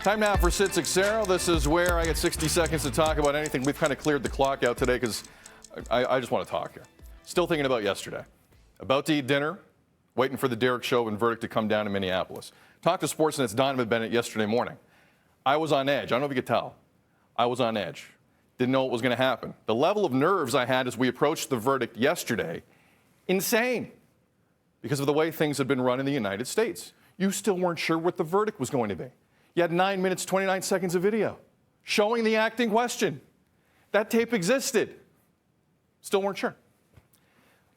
Time now for Sid Sixero. This is where I get 60 seconds to talk about anything. We've kind of cleared the clock out today because I just want to talk here. Still thinking about yesterday. About to eat dinner, waiting for the Derek Chauvin verdict to come down in Minneapolis. Talked to Sportsnet's Donovan Bennett yesterday morning. I was on edge. I don't know if you could tell. I was on edge. Didn't know what was going to happen. The level of nerves I had as we approached the verdict yesterday, insane, because of the way things had been run in the United States. You still weren't sure what the verdict was going to be. You had 9 minutes, 29 seconds of video showing the acting question. That tape existed. Still weren't sure.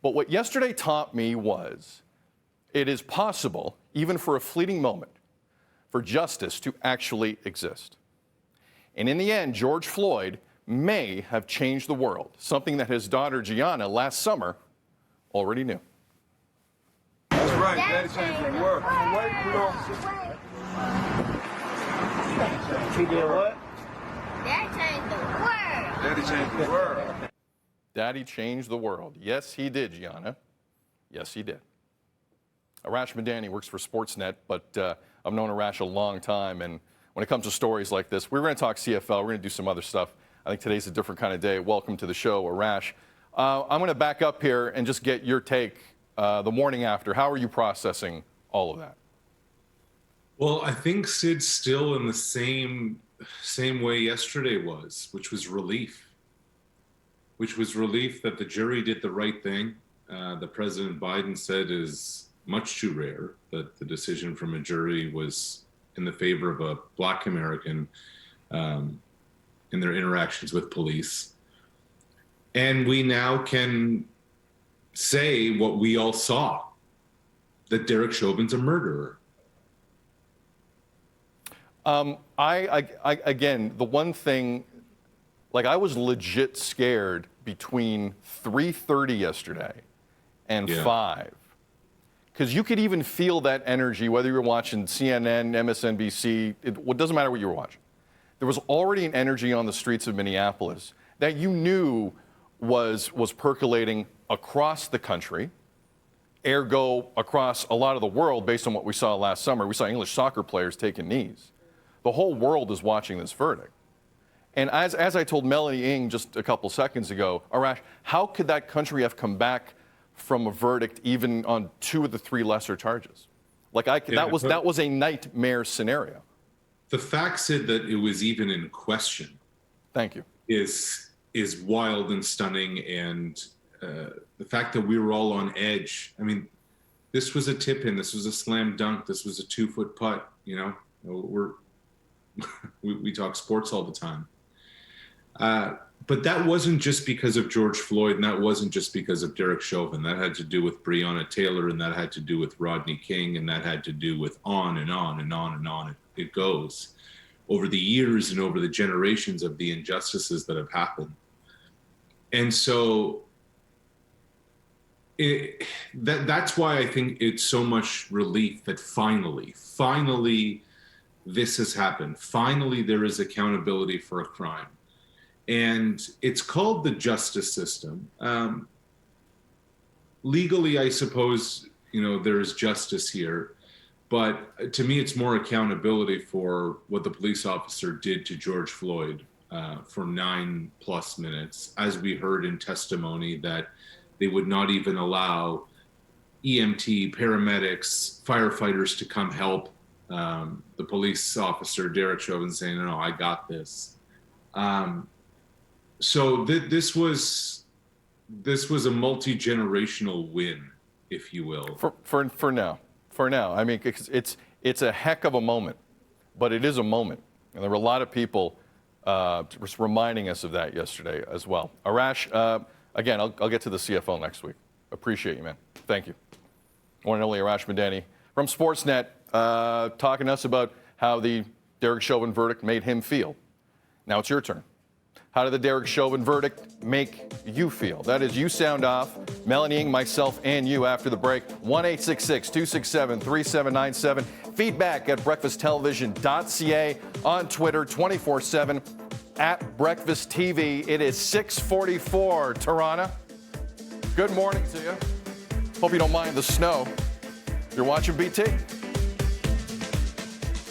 But what yesterday taught me was it is possible, even for a fleeting moment, for justice to actually exist. And in the end, George Floyd may have changed the world, something that his daughter Gianna last summer already knew. That's right, Daddy changed the world. He did what? Daddy changed the world. Daddy changed the world. Daddy changed the world. Yes, he did, Gianna. Yes, he did. Arash Madani works for Sportsnet, but I've known Arash a long time, and when it comes to stories like this, we're going to talk CFL, we're going to do some other stuff. I think today's a different kind of day. Welcome to the show, Arash. I'm going to back up here and just get your take the morning after. How are you processing all of that? Well, I think Sid's still in the same way yesterday was, which was relief. Which was relief that the jury did the right thing. That President Biden said is much too rare, that the decision from a jury was in the favor of a Black American in their interactions with police. And we now can say what we all saw, that Derek Chauvin's a murderer. Again, the one thing, like I was legit scared between 3:30 yesterday and 5. Because you could even feel that energy, whether you were watching CNN, MSNBC, it doesn't matter what you were watching. There was already an energy on the streets of Minneapolis that you knew was percolating across the country, ergo across a lot of the world based on what we saw last summer. We saw English soccer players taking knees. The whole world is watching this verdict. And as I told Melanie Ng just a couple seconds ago, Arash, how could that country have come back from a verdict even on 2 of the 3 lesser charges? Like that was a nightmare scenario. The fact, Sid, that it was even in question. Thank you. Is wild and stunning, and the fact that we were all on edge. I mean, this was a tip-in. This was a slam dunk. This was a 2-foot putt. You know, we talk sports all the time. But that wasn't just because of George Floyd, and that wasn't just because of Derek Chauvin. That had to do with Breonna Taylor, and that had to do with Rodney King, and that had to do with on and on and on and on it goes over the years and over the generations of the injustices that have happened. And so that's why I think it's so much relief that finally this has happened. Finally, there is accountability for a crime. And it's called the justice system. Legally, I suppose, there is justice here. But to me, it's more accountability for what the police officer did to George Floyd for 9+ minutes, as we heard in testimony that they would not even allow EMT, paramedics, firefighters to come help. The police officer, Derek Chavin, saying, no, I got this. So this was a multi-generational win, if you will. For now. I mean, it's a heck of a moment, but it is a moment. And there were a lot of people just reminding us of that yesterday as well. Arash, again, I'll get to the CFL next week. Appreciate you, man. Thank you. One and only Arash Madani from Sportsnet talking to us about how the Derek Chauvin verdict made him feel. Now it's your turn. How did the Derek Chauvin verdict make you feel? That is, you sound off. Melanie Ng, myself, and you after the break. 1-866-267-3797. Feedback at breakfasttelevision.ca. On Twitter, 24/7 at Breakfast TV. It is 6:44, Toronto. Good morning to you. Hope you don't mind the snow. You're watching BT.